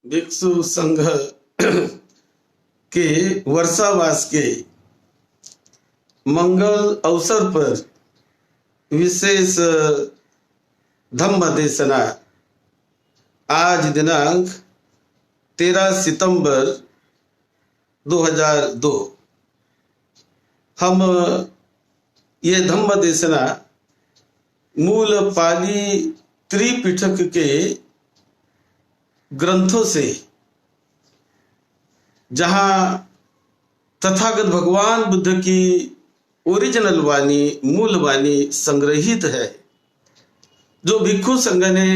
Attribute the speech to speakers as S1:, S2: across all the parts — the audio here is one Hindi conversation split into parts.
S1: भिक्षु संघ के वर्षावास के मंगल अवसर पर विशेष धम्म देशना आज दिनांक 13 सितंबर 2002 हम ये धम्म देशना मूल पाली त्रिपिटक के ग्रंथों से, जहां तथागत भगवान बुद्ध की ओरिजिनल वाणी, मूल वाणी संग्रहित है, जो भिक्षु संघ ने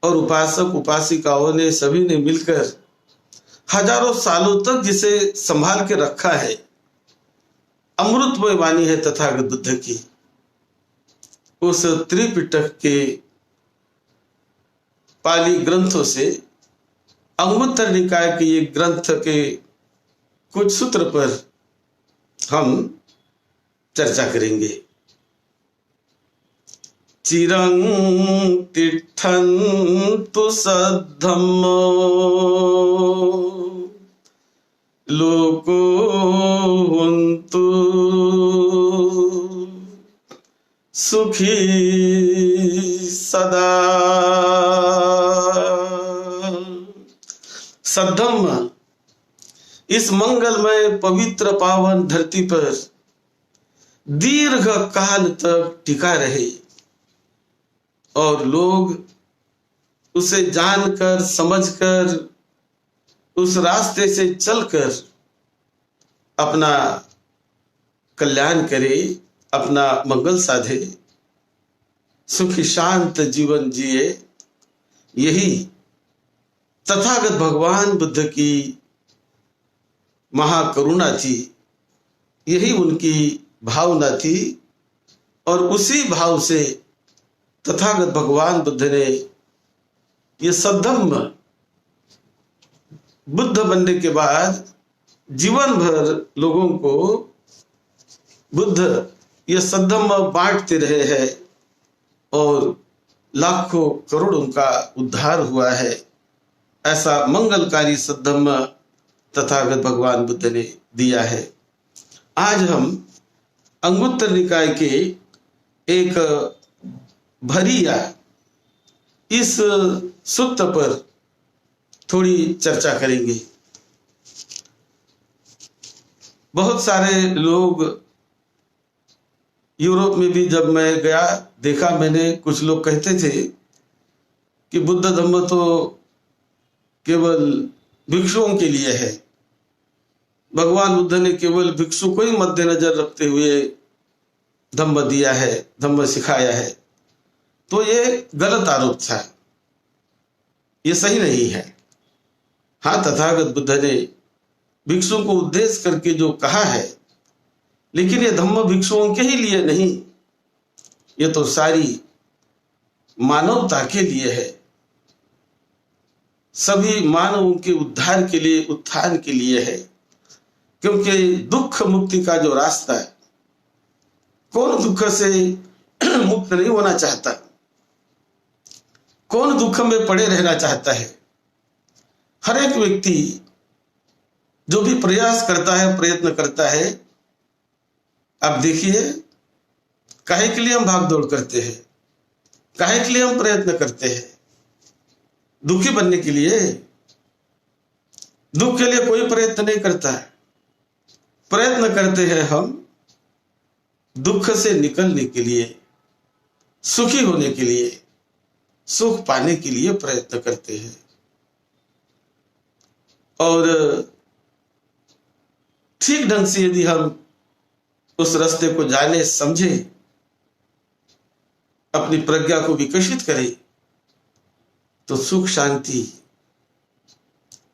S1: और उपासक उपासिकाओं ने सभी ने मिलकर हजारों सालों तक जिसे संभाल के रखा है, अमृतमय वाणी है तथागत बुद्ध की। उस त्रिपिटक के पाली ग्रंथों से अंगुत्तर निकाय के ये ग्रंथ के कुछ सूत्र पर हम चर्चा करेंगे। चिरं तिष्ठन्तु सद्धम्मो लोको हुन्तु सुखी सदा। सद्धम्म इस मंगलमय पवित्र पावन धरती पर दीर्घ काल तक टिका रहे और लोग उसे जानकर समझकर उस रास्ते से चलकर अपना कल्याण करे, अपना मंगल साधे, सुखी शांत जीवन जिए। यही तथागत भगवान बुद्ध की महाकरुणा थी, यही उनकी भावना थी और उसी भाव से तथागत भगवान बुद्ध ने ये सद्धम्म बुद्ध बनने के बाद जीवन भर लोगों को बुद्ध ये सद्धम्म बांटते रहे हैं और लाखों करोड़ों का उद्धार हुआ है। ऐसा मंगलकारी सद्धम्म तथागत भगवान बुद्ध ने दिया है। आज हम अंगुत्तर निकाय के एक भरिया इस सूक्त पर थोड़ी चर्चा करेंगे। बहुत सारे लोग, यूरोप में भी जब मैं गया देखा मैंने, कुछ लोग कहते थे कि बुद्ध धम्म तो केवल भिक्षुओं के लिए है, भगवान बुद्ध ने केवल भिक्षु को ही मद्देनजर रखते हुए धम्म दिया है, धम्म सिखाया है। तो ये गलत आरोप था, ये सही नहीं है। हाँ, तथागत बुद्ध ने भिक्षुओं को उद्देश्य करके जो कहा है, लेकिन ये धम्म भिक्षुओं के ही लिए नहीं, ये तो सारी मानवता के लिए है, सभी मानवों के उद्धार के लिए, उत्थान के लिए है। क्योंकि दुख मुक्ति का जो रास्ता है, कौन दुख से मुक्त नहीं होना चाहता, कौन दुख में पड़े रहना चाहता है। हर एक व्यक्ति जो भी प्रयास करता है, प्रयत्न करता है, आप देखिए काहे के लिए हम भाग दौड़ करते हैं, काहे के लिए हम प्रयत्न करते हैं, दुखी बनने के लिए। दुख के लिए कोई प्रयत्न नहीं करता है, प्रयत्न करते हैं हम दुख से निकलने के लिए, सुखी होने के लिए, सुख पाने के लिए प्रयत्न करते हैं। और ठीक ढंग से यदि हम उस रास्ते को जाने समझे, अपनी प्रज्ञा को विकसित करें, तो सुख शांति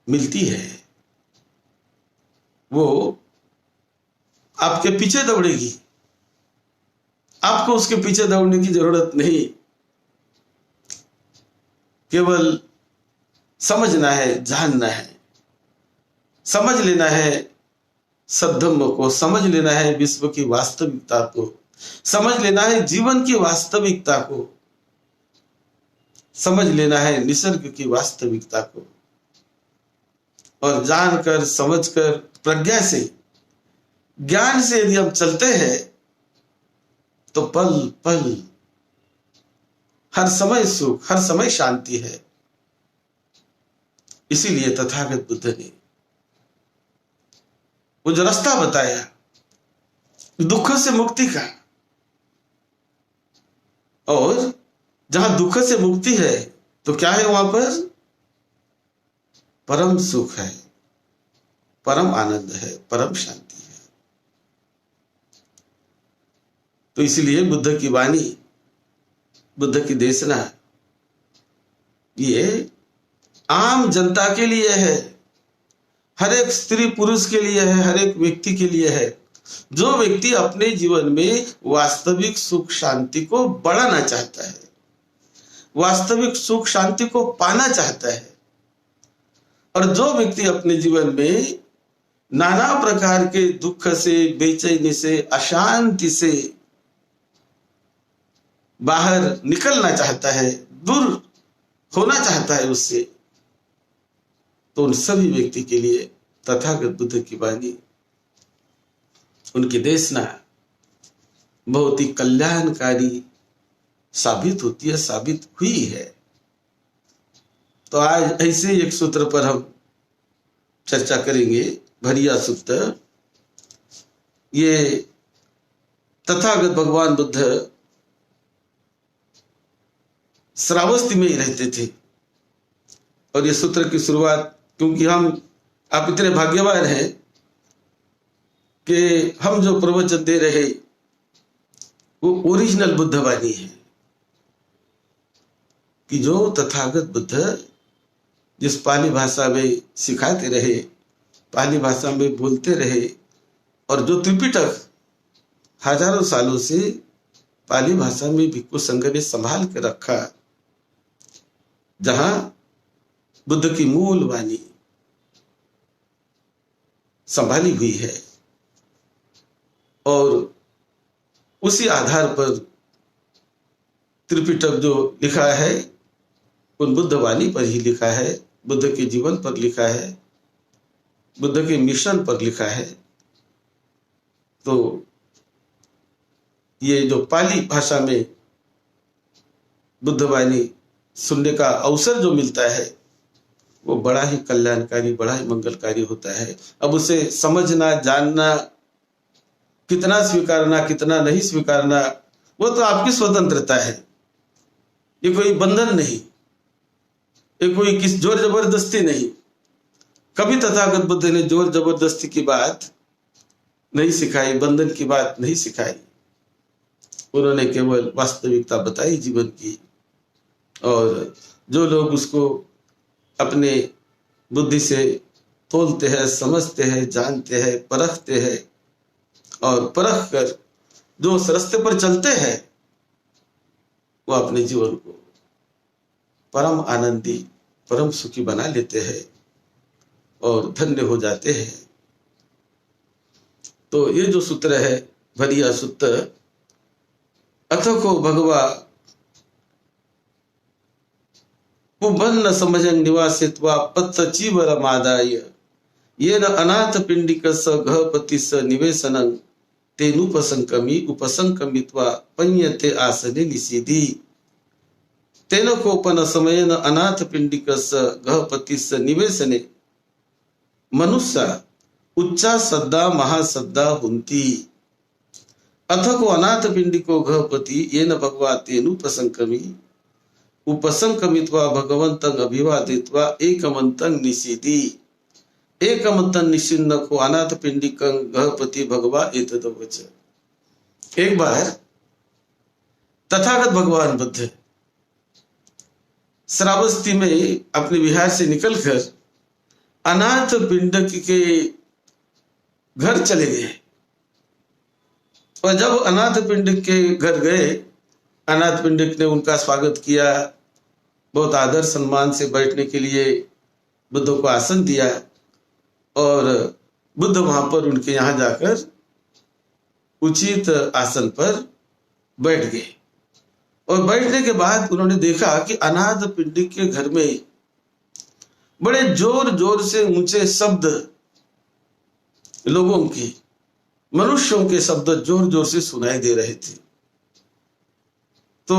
S1: मिलती है। वो आपके पीछे दौड़ेगी, आपको उसके पीछे दौड़ने की जरूरत नहीं। केवल समझना है, जानना है, समझ लेना है सद्धम्म को, समझ लेना है विश्व की वास्तविकता को, समझ लेना है जीवन की वास्तविकता को, समझ लेना है निसर्ग की वास्तविकता को। और जानकर समझकर प्रज्ञा से ज्ञान से यदि हम चलते हैं तो पल पल हर समय सुख, हर समय शांति है। इसीलिए तथागत बुद्ध ने वो जो रास्ता बताया दुख से मुक्ति का, और जहां दुख से मुक्ति है तो क्या है, वहां पर परम सुख है, परम आनंद है, परम शांति है। तो इसलिए बुद्ध की वाणी, बुद्ध की देशना ये आम जनता के लिए है, हर एक स्त्री पुरुष के लिए है, हर एक व्यक्ति के लिए है, जो व्यक्ति अपने जीवन में वास्तविक सुख शांति को बढ़ाना चाहता है, वास्तविक सुख शांति को पाना चाहता है, और जो व्यक्ति अपने जीवन में नाना प्रकार के दुख से, बेचैनी से, अशांति से बाहर निकलना चाहता है, दूर होना चाहता है उससे, तो उन सभी व्यक्ति के लिए तथागत बुद्ध की वाणी, उनकी देशना बहुत ही कल्याणकारी साबित होती है, साबित हुई है। तो आज ऐसे एक सूत्र पर हम चर्चा करेंगे, भरिया सूत्र। ये तथागत भगवान बुद्ध श्रावस्ती में ही रहते थे, और ये सूत्र की शुरुआत, क्योंकि आप इतने भाग्यवान हैं कि हम जो प्रवचन दे रहे वो ओरिजिनल बुद्ध वाणी है, कि जो तथागत बुद्ध जिस पाली भाषा में सिखाते रहे, पाली भाषा में बोलते रहे, और जो त्रिपिटक हजारों सालों से पाली भाषा में भिक्खु संघ ने संभाल के रखा, जहां बुद्ध की मूल वाणी संभाली हुई है, और उसी आधार पर त्रिपिटक जो लिखा है उन बुद्ध वाणी पर ही लिखा है, बुद्ध के जीवन पर लिखा है, बुद्ध के मिशन पर लिखा है। तो ये जो पाली भाषा में बुद्ध वाणी सुनने का अवसर जो मिलता है वो बड़ा ही कल्याणकारी, बड़ा ही मंगलकारी होता है। अब उसे समझना, जानना, कितना स्वीकारना, कितना नहीं स्वीकारना, वो तो आपकी स्वतंत्रता है, ये कोई बंधन नहीं, ये कोई किस जोर जबरदस्ती नहीं। कभी तथागत बुद्ध ने जोर जबरदस्ती की बात नहीं सिखाई, बंधन की बात नहीं सिखाई। उन्होंने केवल वास्तविकता बताई जीवन की, और जो लोग उसको अपने बुद्धि से तोलते हैं, समझते हैं, जानते हैं, परखते हैं, और परख कर जो उस रास्ते पर चलते हैं, वो अपने जीवन को परम आनंदी, परम सुखी बना लेते हैं और धन्य हो जाते हैं। तो ये जो सूत्र है भरिया सूत्र, अथको भगवा पुबन्न समझन निवासित्वा पत्त चीवर मादाय ये न अनाथ पिंडिक स गहपति स निवेशनं तेनुपसंकमी उपसंकमित्वा पඤ्यते आसने निषीदी तेन कोपन समयन अनाथ पिंडिक स गहपति स निवेशने मनुष्य उच्चा सद्दा महासद्दा हुंती अथको अनाथ पिंडिको गहपति येन भगवा तेनुपसंकमी उपसंकमित्वा भगवंतं अभिवादित्वा एकमंतं निषीदी एकमंतं निषिन्नको अनाथ पिंडिकं गहपति भगवा एतद्वच। एक बार तथागत भगवान बुद्ध श्रावस्ती में अपने विहार से निकलकर अनाथ पिंडक के घर चले गए, और जब अनाथ पिंडक के घर गए, अनाथ पिंडक ने उनका स्वागत किया, बहुत आदर सम्मान से बैठने के लिए बुद्ध को आसन दिया, और बुद्ध वहां पर उनके यहाँ जाकर उचित आसन पर बैठ गए। और बैठने के बाद उन्होंने देखा कि अनाथ पिंडिक के घर में बड़े जोर जोर से ऊंचे शब्द लोगों के, मनुष्यों के शब्द जोर जोर से सुनाई दे रहे थे। तो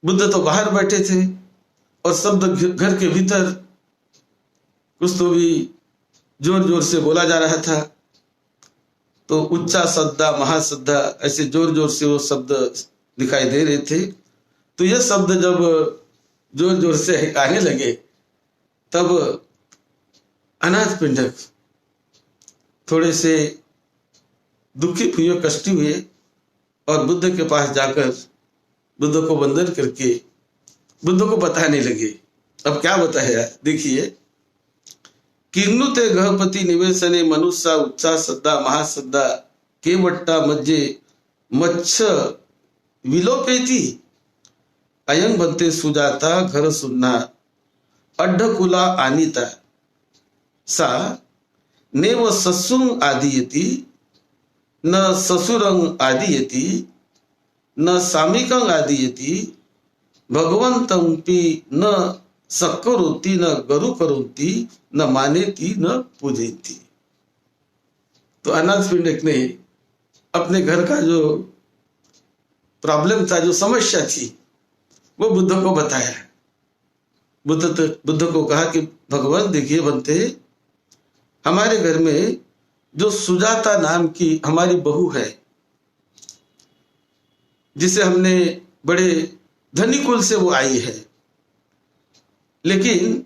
S1: बुद्ध तो बाहर बैठे थे और शब्द घर के भीतर कुछ तो भी जोर जोर से बोला जा रहा था। तो उच्चा सद्दा महासद्दा ऐसे जोर जोर से वो शब्द दिखाई दे रहे थे। तो ये शब्द जब जोर जोर से आने लगे तब अनाथ पिंडक थोड़े से दुखित हुए, कष्टी हुए और बुद्ध के पास जाकर बुद्ध को वंदन करके बुद्ध को बताने लगे। अब क्या बताया देखिए। किन्नुते गहपति निवेशने मनुष्य उच्चा सद्दा महासद्दा केवट्टा मज्जे मच्छ विलोपेति अयं बनते सुजाता घर सुन्ना अड्ढकुला आनीता सा नेव ससुं आदियति न ससुरं आदियति न सामिकं आदियति भगवंतं पि न सक्करोति न गरु करोति न मानेति न पूजेति। तो अनाथ पिंडक ने अपने घर का जो प्रॉब्लम था, जो समस्या थी, वो बुद्ध को बताया। बुद्ध को कहा कि भगवान देखिए बनते, हमारे घर में जो सुजाता नाम की हमारी बहू है, जिसे हमने बड़े धनी कुल से वो आई है, लेकिन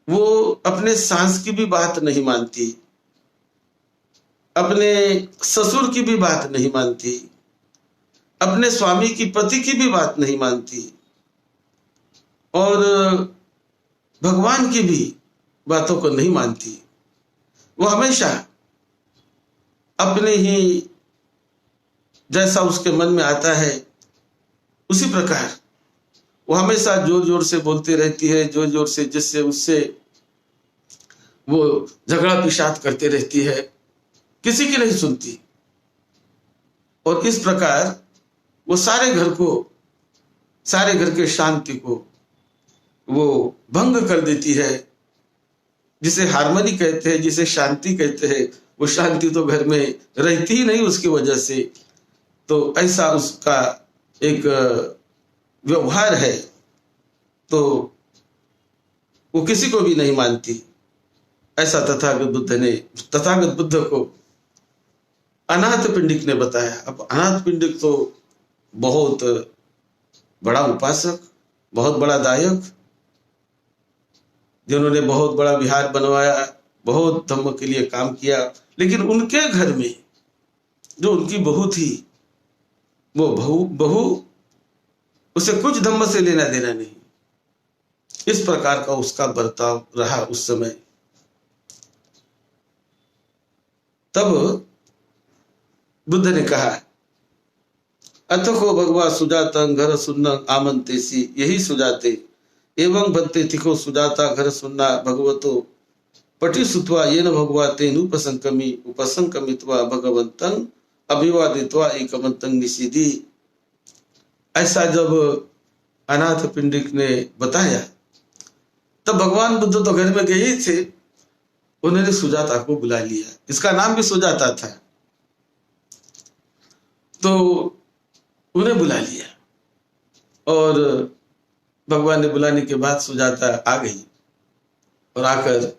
S1: वो अपने सास की भी बात नहीं मानती, अपने ससुर की भी बात नहीं मानती, अपने स्वामी की पति की भी बात नहीं मानती और भगवान की भी बातों को नहीं मानती। वो हमेशा अपने ही जैसा उसके मन में आता है उसी प्रकार वो हमेशा जोर जोर से बोलती रहती है, जोर जोर से जिससे उससे वो झगड़ा पिशाच करती रहती है, किसी की नहीं सुनती। और इस प्रकार वो सारे घर के शांति को वो भंग कर देती है। जिसे हार्मनी कहते हैं, जिसे शांति कहते हैं, वो शांति तो घर में रहती ही नहीं उसकी वजह से। तो ऐसा उसका एक व्यवहार है, तो वो किसी को भी नहीं मानती। ऐसा तथागत बुद्ध को अनाथ पिंडिक ने बताया। अब अनाथ पिंडिक तो बहुत बड़ा उपासक, बहुत बड़ा दायक, जिन्होंने बहुत बड़ा विहार बनवाया, बहुत धम्म के लिए काम किया, लेकिन उनके घर में जो उनकी बहू थी, वो बहू उसे कुछ धम्म से लेना देना नहीं। इस प्रकार का उसका बर्ताव रहा उस समय। तब बुद्ध ने कहा, अथको भगवा सुजाता घर सुन्ना आमंतेसी, यही सुजाते एवं बनते थिको सुजाता घर सुन्ना भगवतो पटि सुत्वा येन भगवा तेन उपसंकमित्वा भगवंतं अभिवादित्वा एकमंतं निषिधि। ऐसा जब अनाथ पिंडिक ने बताया तब भगवान बुद्ध तो घर में गए थे, उन्होंने सुजाता को बुला लिया। इसका नाम भी सुजाता था, तो उन्हें बुला लिया और भगवान ने बुलाने के बाद सुजाता आ गई और आकर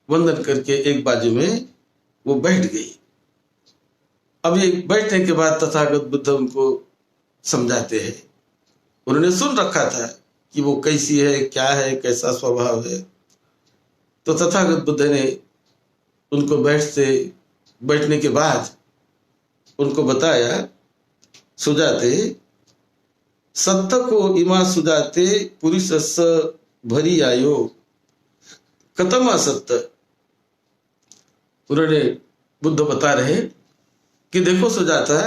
S1: वंदन करके एक बाजू में वो बैठ गई। अब ये बैठने के बाद तथागत बुद्ध उनको समझाते हैं। उन्होंने सुन रखा था कि वो कैसी है, क्या है, कैसा स्वभाव है। तो तथागत बुद्ध ने उनको बैठने के बाद उनको बताया, सुजाते सत्य को इमा सुजाते पुरुष भरी आयो कतम असत्य। उन्होंने बुद्ध बता रहे कि देखो सुजाता,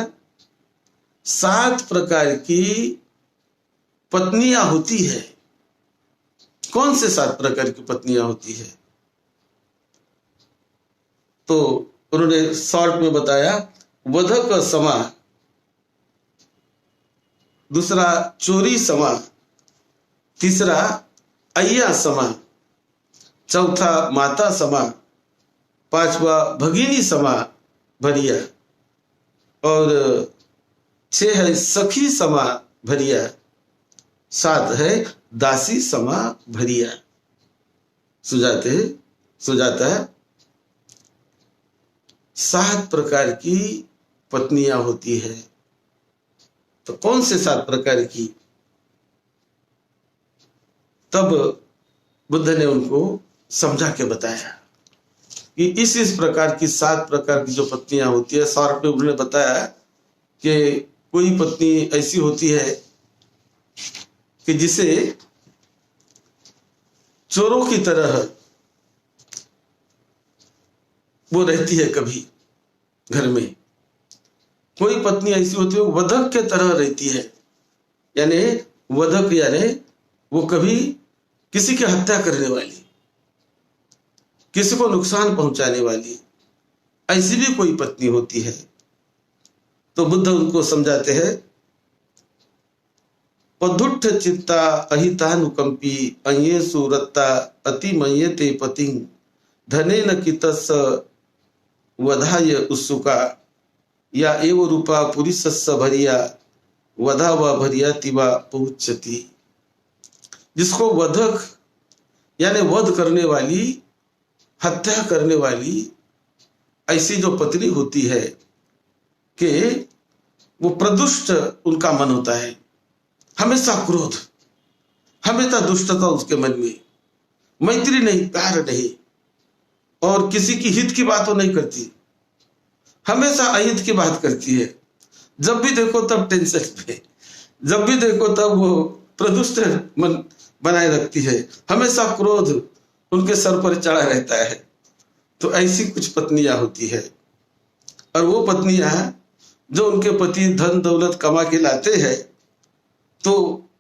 S1: 7 प्रकार की पत्नियां होती है। कौन से 7 प्रकार की पत्नियां होती है? तो उन्होंने शॉर्ट में बताया, वधक समा, दूसरा चोरी समा, तीसरा अय्या समा, चौथा माता समा, पांचवा भगिनी समा भरिया, और 6 है सखी समा भरिया, 7 है दासी समा भरिया। सुजाता 7 प्रकार की पत्नियां होती है। तो कौन से 7 प्रकार की? तब बुद्ध ने उनको समझा के बताया कि इस प्रकार की 7 प्रकार की जो पत्नियां होती है। शॉर्ट में उन्होंने बताया कि कोई पत्नी ऐसी होती है कि जिसे चोरों की तरह वो रहती है कभी घर में। कोई पत्नी ऐसी होती है वो वधक के तरह रहती है, यानी वधक यानी वो कभी किसी की हत्या करने वाली, किसी को नुकसान पहुंचाने वाली, ऐसी भी कोई पत्नी होती है। तो बुद्ध उनको समझाते हैं, पदुट्ठ चित्ता अहितानुकंपी अयेषु रत्ता अतिमयते पतिं धनेन कितस्स वधाय उत्सुका या एव रूपा पुरुषस्य भरिया वधा व भरिया तिवा पहुंचती। जिसको वधक यानी वध करने वाली, हत्या करने वाली ऐसी जो पत्नी होती है कि वो प्रदुष्ट उनका मन होता है, हमेशा क्रोध, हमेशा दुष्टता उसके मन में, मैत्री नहीं, प्यार नहीं, और किसी की हित की बात वो नहीं करती, हमेशा अहित की बात करती है। जब भी देखो तब टेंशन पे, जब भी देखो तब वो प्रदुष्ट मन बनाए रखती है, हमेशा क्रोध उनके सर पर चढ़ा रहता है। तो ऐसी कुछ पत्नियां होती है। और वो पत्नियां जो उनके पति धन दौलत कमा के लाते हैं तो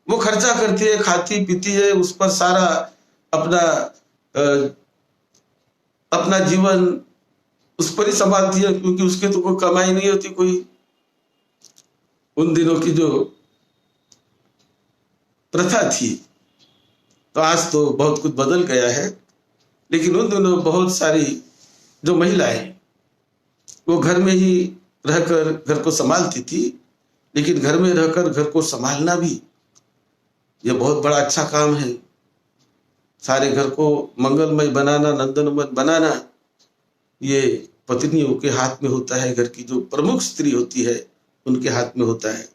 S1: वो खर्चा करती है, खाती पीती है, उस पर सारा अपना जीवन उस पर ही संभालती है, क्योंकि उसके तो कोई कमाई नहीं होती कोई। उन दिनों की जो प्रथा थी, तो आज तो बहुत कुछ बदल गया है, लेकिन उन दिनों बहुत सारी जो महिलाएं वो घर में ही रहकर घर को संभालती थी। लेकिन घर में रहकर घर को संभालना भी ये बहुत बड़ा अच्छा काम है। सारे घर को मंगलमय बनाना, नंदनमय बनाना, ये पत्नियों के हाथ में होता है। घर की जो प्रमुख स्त्री होती है उनके हाथ में होता है।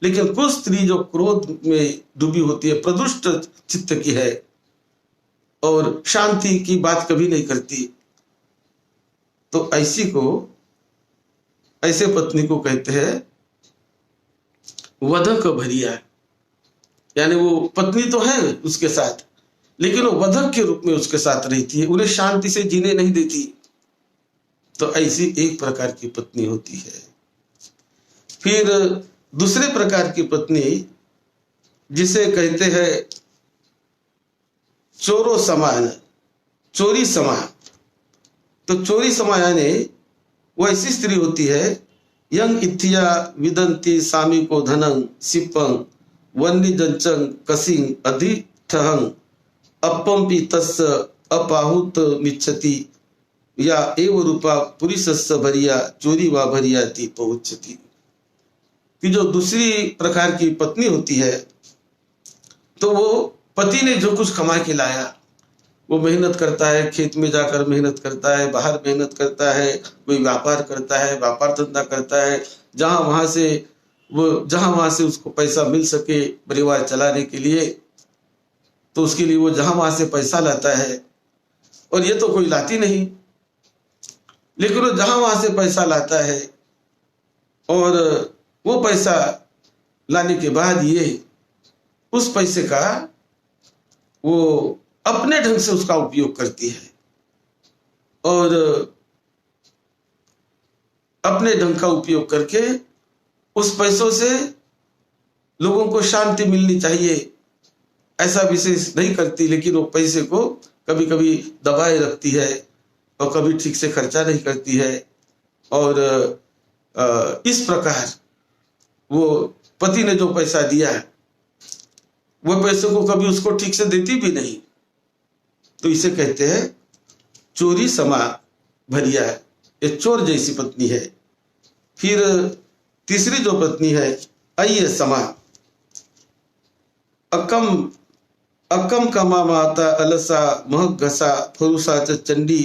S1: लेकिन कुछ स्त्री जो क्रोध में डूबी होती है, प्रदुष्ट चित्त की है और शांति की बात कभी नहीं करती, तो ऐसे पत्नी को कहते हैं वधक भरिया। यानी वो पत्नी तो है उसके साथ, लेकिन वो वधक के रूप में उसके साथ रहती है, उन्हें शांति से जीने नहीं देती। तो ऐसी एक प्रकार की पत्नी होती है। फिर दूसरे प्रकार की पत्नी जिसे कहते हैं चोरो समान, चोरी समान। तो चोरी समान यानी वो ऐसी स्त्री होती है, यंग इथिया विदंती सामी को धनंग सिपंग वन्य जंचंग कसिंग अधिठहंग अपम्पि तस् अपाहुत मिच्छति या एव रूपा पुरुषस्य भरिया चोरी वा भरियाति पहुंचती। कि जो दूसरी प्रकार की पत्नी होती है, तो वो पति ने जो कुछ कमा के लाया, वो मेहनत करता है, खेत में जाकर मेहनत करता है, बाहर मेहनत करता है, कोई व्यापार करता है, व्यापार धंधा करता है, जहां वहां से उसको पैसा मिल सके परिवार चलाने के लिए, तो उसके लिए वो जहां वहां से पैसा लाता है। और ये तो कोई लाती नहीं, लेकिन वो जहां वहां से पैसा लाता है, और वो पैसा लाने के बाद ये उस पैसे का वो अपने ढंग से उसका उपयोग करती है, और अपने ढंग का उपयोग करके उस पैसों से लोगों को शांति मिलनी चाहिए ऐसा विशेष नहीं करती। लेकिन वो पैसे को कभी कभी दबाए रखती है और कभी ठीक से खर्चा नहीं करती है। और इस प्रकार वो पति ने जो पैसा दिया है वो पैसों को कभी उसको ठीक से देती भी नहीं, तो इसे कहते हैं चोरी समा भरिया, ये चोर जैसी पत्नी है। फिर तीसरी जो पत्नी है अय्य समा, अकम अकम कमा माता अलसा महघसा फरुसा च चंडी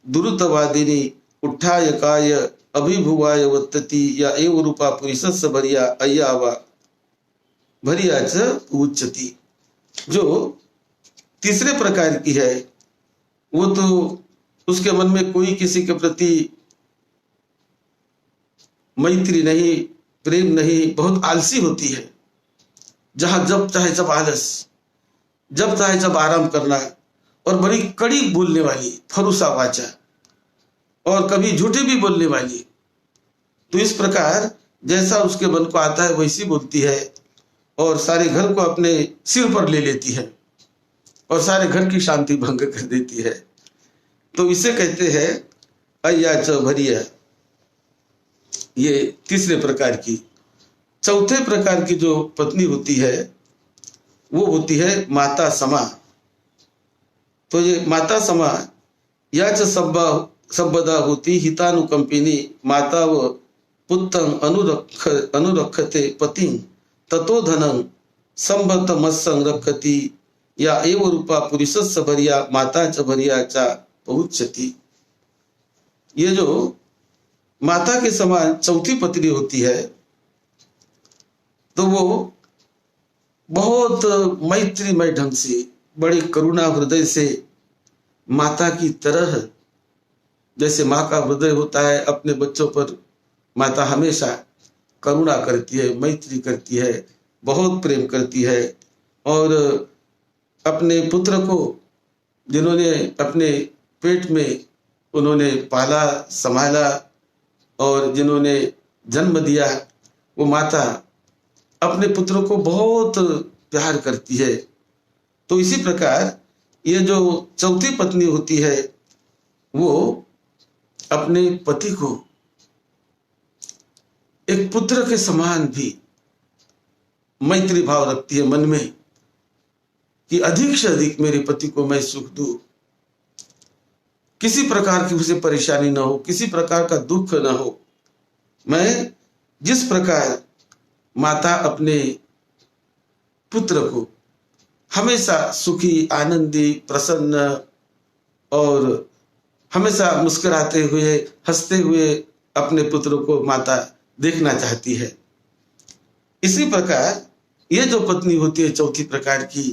S1: दुरुतवादिनी उठाय काय अभिभुवाय वत्तती या एव रूपा पुरुषस्य भरिया अय्यावा भरिया च उच्चती। जो तीसरे प्रकार की है वो तो उसके मन में कोई किसी के प्रति मैत्री नहीं, प्रेम नहीं, बहुत आलसी होती है। जहां जब चाहे जब आलस, जब चाहे जब आराम करना, और बड़ी कड़ी बोलने वाली, फरुसा वाचा, और कभी झूठे भी बोलने वाली। तो इस प्रकार जैसा उसके मन को आता है वैसी बोलती है, और सारे घर को अपने सिर पर ले लेती है, और सारे घर की शांति भंग कर देती है। तो इसे कहते हैं अय्या च भरिया, ये तीसरे प्रकार की। चौथे प्रकार की जो पत्नी होती है वो होती है माता समा। तो ये माता समा या च संबदा होती हितानुकंपिनी माता व पुत्रं अनुरक्षते पतिं ततो धनं संबत मत्संग रखती या एव रूपा पुरुषस्य भरिया माता च भरिया चा पहुंचती। ये जो माता के समान चौथी पत्नी होती है तो वो बहुत मैत्रीमय ढंग से, बड़े करुणा हृदय से, माता की तरह, जैसे माँ का हृदय होता है अपने बच्चों पर, माता हमेशा करुणा करती है, मैत्री करती है, बहुत प्रेम करती है। और अपने पुत्र को जिन्होंने अपने पेट में उन्होंने पाला संभाला और जिन्होंने जन्म दिया, वो माता अपने पुत्र को बहुत प्यार करती है। तो इसी प्रकार ये जो चौथी पत्नी होती है वो अपने पति को एक पुत्र के समान भी मैत्री भाव रखती है मन में कि अधिक से अधिक मेरे पति को मैं सुख दूं, किसी प्रकार की उसे परेशानी ना हो, किसी प्रकार का दुख ना हो। मैं जिस प्रकार माता अपने पुत्र को हमेशा सुखी, आनंदी, प्रसन्न और हमेशा मुस्कुराते हुए, हंसते हुए अपने पुत्र को माता देखना चाहती है, इसी प्रकार ये जो पत्नी होती है चौथी प्रकार की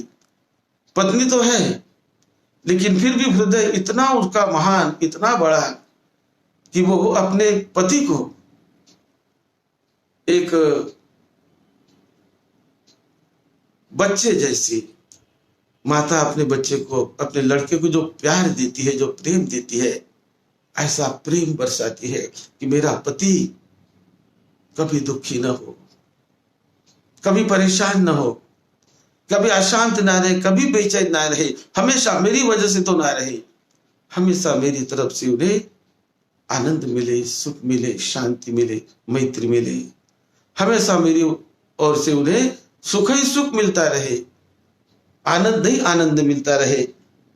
S1: पत्नी तो है, लेकिन फिर भी हृदय इतना उसका महान, इतना बड़ा कि वो अपने पति को एक बच्चे जैसी, माता अपने बच्चे को, अपने लड़के को जो प्यार देती है, जो प्रेम देती है, ऐसा प्रेम बरसाती है कि मेरा पति कभी दुखी ना हो, कभी परेशान ना हो, कभी अशांत ना रहे, कभी बेचैन ना रहे, हमेशा मेरी वजह से तो ना रहे, हमेशा मेरी तरफ से उन्हें आनंद मिले, सुख मिले, शांति मिले, मैत्री मिले, हमेशा मेरी ओर से उन्हें सुख ही सुख मिलता रहे, आनंद ही आनंद मिलता रहे।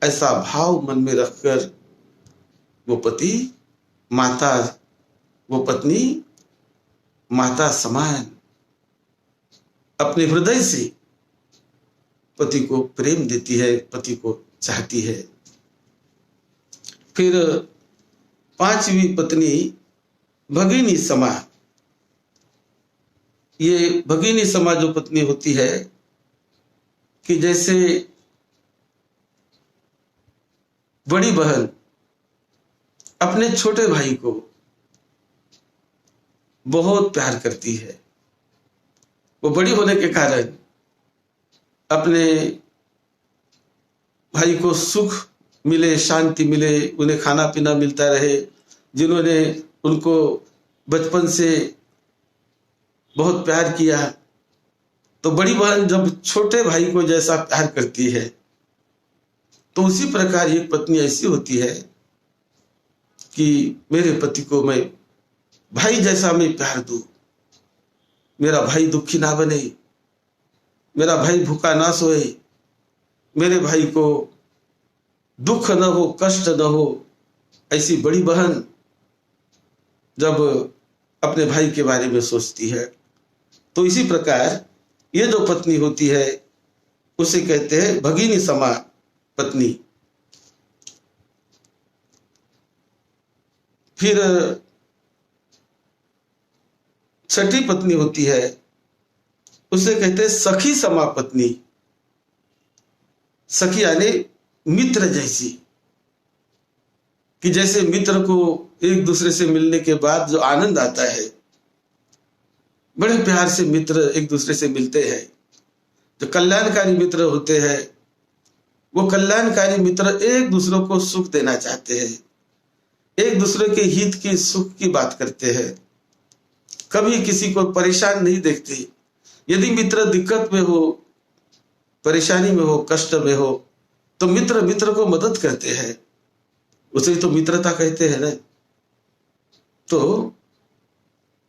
S1: ऐसा भाव मन में रखकर वो पति माता, वो पत्नी माता समान अपने हृदय से पति को प्रेम देती है, पति को चाहती है। फिर पांचवी पत्नी भगिनी समा। ये भगिनी समा जो पत्नी होती है कि जैसे बड़ी बहन अपने छोटे भाई को बहुत प्यार करती है, वो बड़ी होने के कारण अपने भाई को सुख मिले, शांति मिले, उन्हें खाना पीना मिलता रहे, जिन्होंने उनको बचपन से बहुत प्यार किया। तो बड़ी बहन जब छोटे भाई को जैसा प्यार करती है, तो उसी प्रकार एक पत्नी ऐसी होती है कि मेरे पति को मैं भाई जैसा मैं प्यार दूं, मेरा भाई दुखी ना बने, मेरा भाई भूखा ना सोए, मेरे भाई को दुख न हो, कष्ट न हो, ऐसी बड़ी बहन जब अपने भाई के बारे में सोचती है, तो इसी प्रकार ये जो पत्नी होती है उसे कहते हैं भगिनी समा पत्नी। फिर छठी पत्नी होती है, उसे कहते हैं सखी समा पत्नी। सखी यानी मित्र जैसी, कि जैसे मित्र को एक दूसरे से मिलने के बाद जो आनंद आता है, बड़े प्यार से मित्र एक दूसरे से मिलते हैं। जो कल्याणकारी मित्र होते हैं, वो कल्याणकारी मित्र एक दूसरे को सुख देना चाहते हैं, एक दूसरे के हित की, सुख की बात करते हैं, कभी किसी को परेशान नहीं देखते। यदि मित्र दिक्कत में हो, परेशानी में हो, कष्ट में हो, तो मित्र मित्र को मदद करते हैं, उसे तो मित्रता कहते हैं ना। तो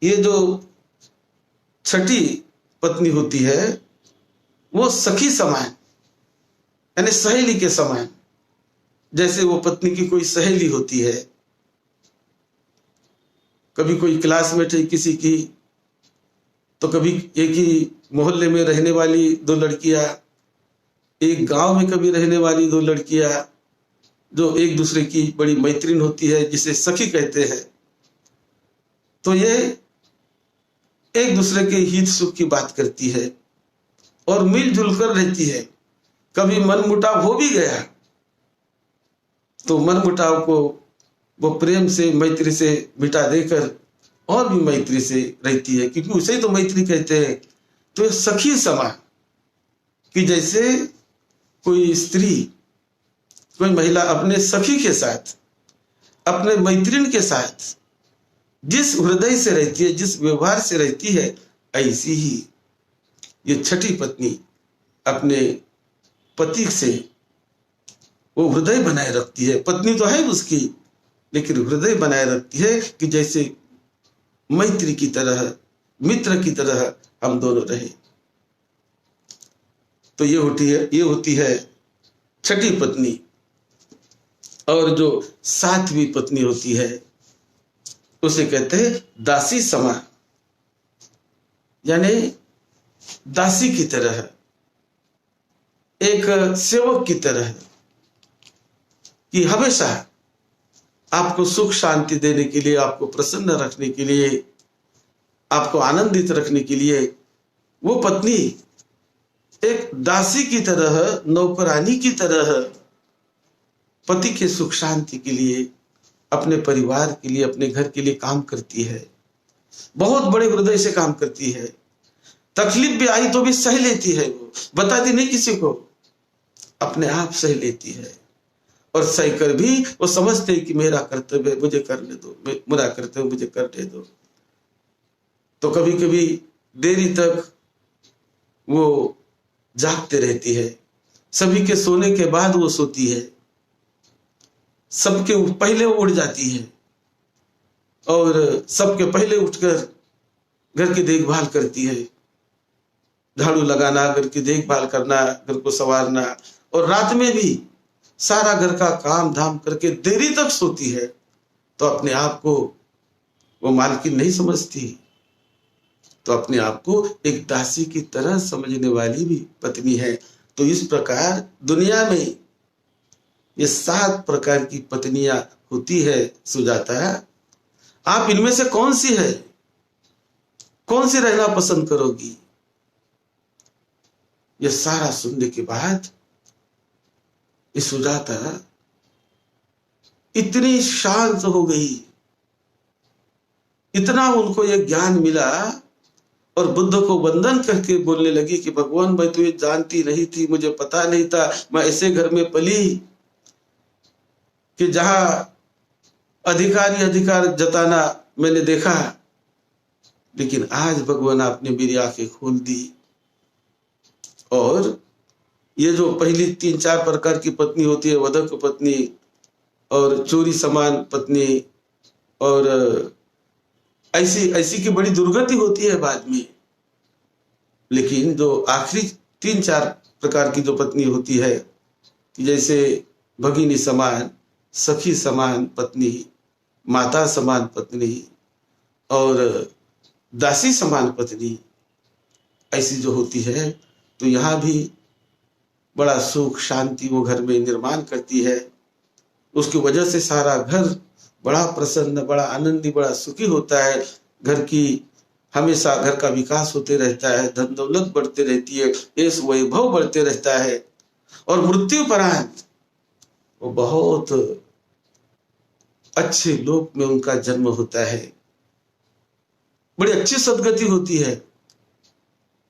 S1: ये जो छठी पत्नी होती है वो सखी समान, यानी सहेली के समान, जैसे वो पत्नी की कोई सहेली होती है। कभी कोई क्लासमेट है किसी की, तो कभी एक ही मोहल्ले में रहने वाली दो लड़कियां, एक गांव में कभी रहने वाली दो लड़कियां, जो एक दूसरे की बड़ी मैत्रीण होती है, जिसे सखी कहते हैं। तो ये एक दूसरे के हित सुख की बात करती है और मिलजुल कर रहती है। कभी मनमुटाव हो भी गया तो मनमुटाव को वो प्रेम से, मैत्री से मिटा देकर और भी मैत्री से रहती है, क्योंकि उसे तो मैत्री कहते हैं। तो सखी समा, कि जैसे कोई स्त्री, कोई महिला अपने सखी के साथ, अपने मैत्रीण के साथ जिस हृदय से रहती है, जिस व्यवहार से रहती है, ऐसी ही ये छठी पत्नी अपने पति से वो हृदय बनाए रखती है। पत्नी तो है उसकी, लेकिन हृदय बनाए रखती है कि जैसे मैत्री की तरह, मित्र की तरह हम दोनों रहे। तो ये होती है छठी पत्नी। और जो सातवीं पत्नी होती है उसे कहते हैं दासी समा, यानी दासी की तरह, एक सेवक की तरह, कि हमेशा आपको सुख शांति देने के लिए, आपको प्रसन्न रखने के लिए, आपको आनंदित रखने के लिए वो पत्नी एक दासी की तरह, नौकरानी की तरह पति के सुख शांति के लिए, अपने परिवार के लिए, अपने घर के लिए काम करती है। बहुत बड़े हृदय से काम करती है। तकलीफ भी आई तो भी सह लेती है, वो बताती नहीं किसी को, अपने आप सह लेती है। और सह कर भी वो समझते हैं कि मेरा कर्तव्य है, मुझे करने दो, मेरा कर्तव्य मुझे करने दो। तो कभी कभी देरी तक वो जागते रहती है, सभी के सोने के बाद वो सोती है, सबके पहले वो उठ जाती है और सबके पहले उठकर घर की देखभाल करती है। झाड़ू लगाना, घर की देखभाल करना, घर को संवारना, और रात में भी सारा घर का काम धाम करके देरी तक सोती है। तो अपने आप को वो मालकिन नहीं समझती, तो अपने आप को एक दासी की तरह समझने वाली भी पत्नी है। तो इस प्रकार दुनिया में ये 7 प्रकार की पत्नियां होती है। सुजाता, आप इनमें से कौन सी है, कौन सी रहना पसंद करोगी? ये सारा सुनने के बाद ये सुजाता इतनी शांत हो गई, इतना उनको ये ज्ञान मिला, और बुद्ध को वंदन करके बोलने लगी कि भगवान, मैं तो ये जानती नहीं थी, मुझे पता नहीं था, मैं ऐसे घर में पली कि जहां अधिकार जताना मैंने देखा, लेकिन आज भगवान आपने मेरी आंखें खोल दी। और ये जो पहली 3-4 प्रकार की पत्नी होती है, वधक पत्नी और चोरी समान पत्नी, और ऐसी की बड़ी दुर्गति होती है बाद में। लेकिन जो आखिरी 3-4 प्रकार की जो पत्नी होती है, जैसे भगिनी समान, सखी समान पत्नी, माता समान पत्नी और दासी समान पत्नी ऐसी जो होती है, तो यहाँ भी बड़ा सुख शांति वो घर में निर्माण करती है। उसकी वजह से सारा घर बड़ा प्रसन्न, बड़ा आनंदी, बड़ा सुखी होता है। घर की हमेशा घर का विकास होते रहता है, धन दौलत बढ़ते रहती है, यश वैभव बढ़ते रहता है और मृत्यु परांत वो बहुत अच्छे लोक में उनका जन्म होता है। बड़ी अच्छी सदगति होती है।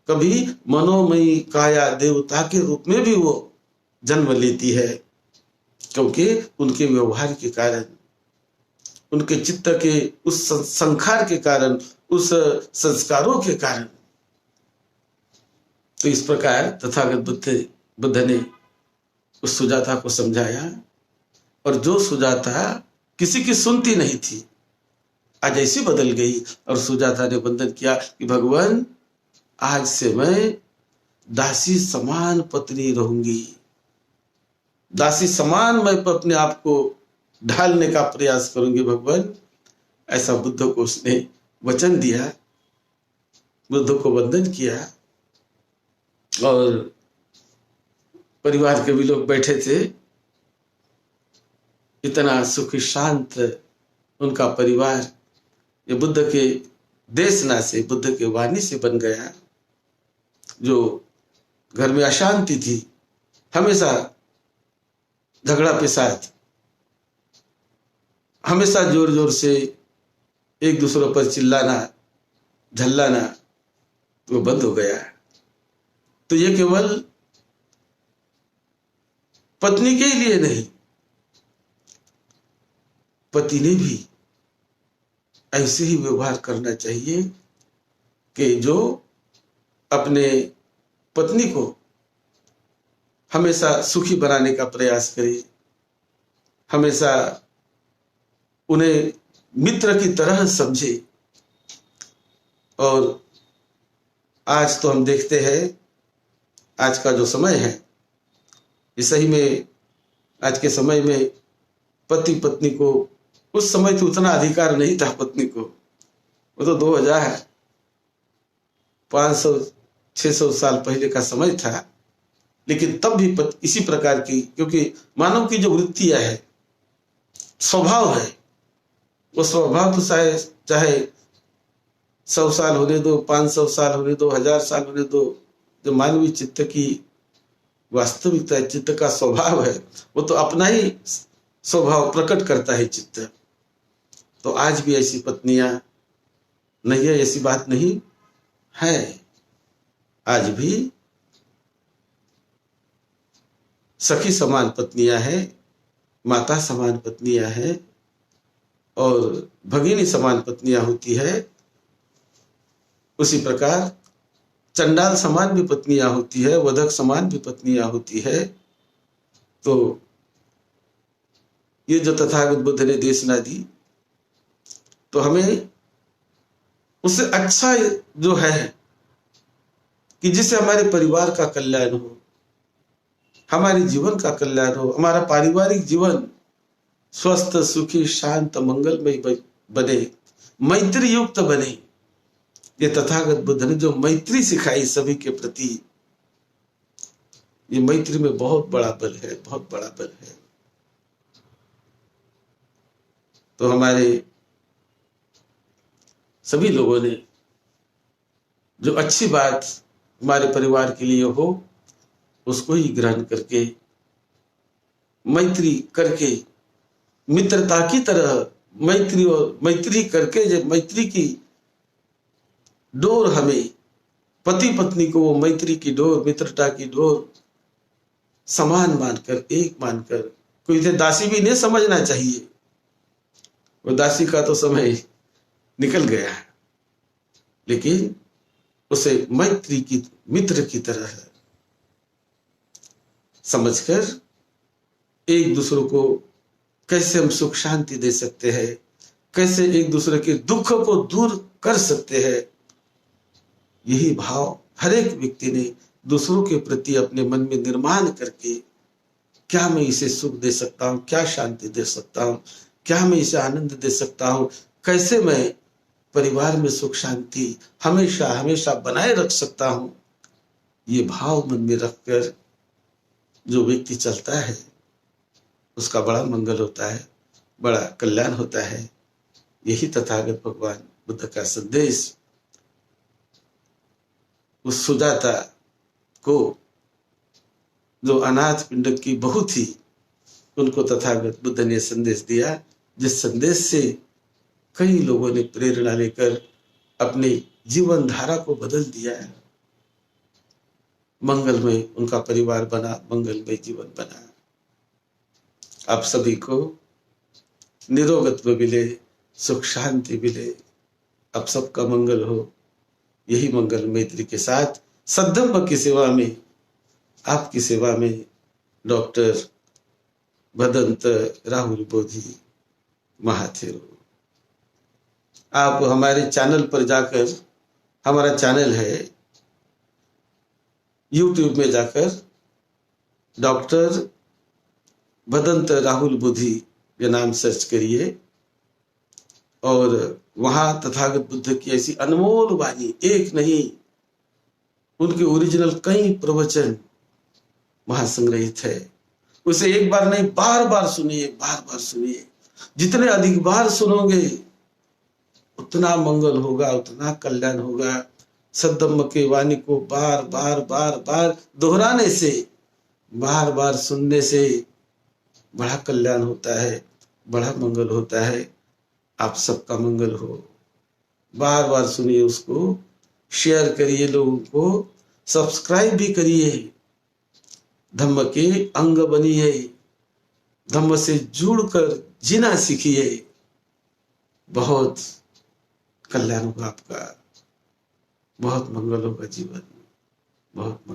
S1: कभी मनोमयी काया देवता के रूप में भी वो जन्म लेती है, क्योंकि उनके व्यवहार के कारण, उनके चित्त के उस संस्कार के कारण, उस संस्कारों के कारण। तो इस प्रकार तथागत बुद्ध ने उस सुजाता को समझाया, और जो सुजाता किसी की सुनती नहीं थी, आज ऐसी बदल गई। और सुजाता ने वंदन किया कि भगवान, आज से मैं दासी समान पत्नी रहूंगी, दासी समान मैं अपने आप को ढालने का प्रयास करूंगी भगवान। ऐसा बुद्ध को उसने वचन दिया, बुद्ध को वंदन किया। और परिवार के भी लोग बैठे थे, इतना सुखी शांत उनका परिवार ये बुद्ध के देशना से, बुद्ध के वाणी से बन गया। जो घर में अशांति थी, हमेशा झगड़ा पेशाद, हमेशा जोर जोर से एक दूसरों पर चिल्लाना झल्लाना, वो बंद हो गया। तो ये केवल पत्नी के लिए नहीं, पति ने भी ऐसे ही व्यवहार करना चाहिए कि जो अपने पत्नी को हमेशा सुखी बनाने का प्रयास करे, हमेशा उन्हें मित्र की तरह समझे। और आज तो हम देखते हैं, आज का जो समय है, इस सही में आज के समय में पति पत्नी को, उस समय तो उतना अधिकार नहीं था पत्नी को, वो तो 2000 500-600 साल पहले का समय था। लेकिन तब भी इसी प्रकार की, क्योंकि मानव की जो वृत्तियां है, स्वभाव है, वो स्वभाव तो चाहे 100 साल होने दो, 500 साल होने दो, 1000 साल होने दो, जो मानवीय चित्त की वास्तविकता है, चित्त का स्वभाव है, वो तो अपना ही स्वभाव प्रकट करता है चित्त। तो आज भी ऐसी पत्नियां नहीं है, ऐसी बात नहीं है। आज भी सखी समान पत्नियां हैं, माता समान पत्नियां हैं और भगिनी समान पत्नियां होती है। उसी प्रकार चंडाल समान भी पत्नियां होती है, वधक समान भी पत्नियां होती है। तो ये जो तथागत बुद्ध ने देशना दी, तो हमें उससे अच्छा जो है कि जिससे हमारे परिवार का कल्याण हो, हमारे जीवन का कल्याण हो, हमारा पारिवारिक जीवन स्वस्थ सुखी शांत मंगलमय बने, मैत्री युक्त बने। ये तथागत बुद्ध ने जो मैत्री सिखाई सभी के प्रति, ये मैत्री में बहुत बड़ा बल है, बहुत बड़ा बल है। तो हमारे सभी लोगों ने जो अच्छी बात हमारे परिवार के लिए हो, उसको ही ग्रहण करके, मैत्री करके, मित्रता की तरह मैत्री करके, जब मैत्री की डोर हमें, पति पत्नी को वो मैत्री की डोर, मित्रता की डोर समान मानकर, एक मानकर, कोई इसे दासी भी नहीं समझना चाहिए। वो दासी का तो समय निकल गया है, लेकिन उसे मैत्री की, मित्र की तरह समझकर एक दूसरे को कैसे हम सुख शांति दे सकते हैं, कैसे एक दूसरे के दुख को दूर कर सकते हैं, यही भाव हर एक व्यक्ति ने दूसरों के प्रति अपने मन में निर्माण करके क्या मैं इसे सुख दे सकता हूँ, क्या शांति दे सकता हूँ, क्या मैं इसे आनंद दे सकता हूँ, कैसे मैं परिवार में सुख शांति हमेशा हमेशा बनाए रख सकता हूँ। ये भाव मन में रखकर जो व्यक्ति चलता है उसका बड़ा मंगल होता है, बड़ा कल्याण होता है। यही तथागत भगवान बुद्ध का संदेश उस सुजाता को, जो अनाथ पिंडक की बहू थी, उनको तथागत बुद्ध ने संदेश दिया, जिस संदेश से कई लोगों ने प्रेरणा लेकर अपने जीवन धारा को बदल दिया है। मंगलमय उनका परिवार बना, मंगलमय जीवन बना। आप सभी को निरोगत्व मिले, सुख शांति मिले, आप सबका मंगल हो। यही मंगल मैत्री के साथ सद्धम्म की सेवा में, आपकी सेवा में डॉक्टर भदंत राहुल बोधी महाथेरो। आप हमारे चैनल पर जाकर, हमारा चैनल है यूट्यूब में जाकर डॉक्टर भदंत राहुल बोधी के नाम सर्च करिए और वहां तथागत बुद्ध की ऐसी अनमोल वाणी, एक नहीं उनके ओरिजिनल कई प्रवचन वहां संग्रहित है। उसे एक बार नहीं बार बार सुनिए, बार बार सुनिए। जितने अधिक बार सुनोगे उतना मंगल होगा, उतना कल्याण होगा। सद्धम्म के वाणी को बार बार बार बार दोहराने से, बार बार सुनने से बड़ा कल्याण होता है, बड़ा मंगल होता है। आप सबका मंगल हो। बार बार सुनिए उसको, शेयर करिए, लोगों को सब्सक्राइब भी करिए। धम्म के अंग बनिए, धम्म से जुड़कर जीना सीखिए। बहुत कल्याण होगा आपका, बहुत मंगल होगा जीवन, बहुत मंगल।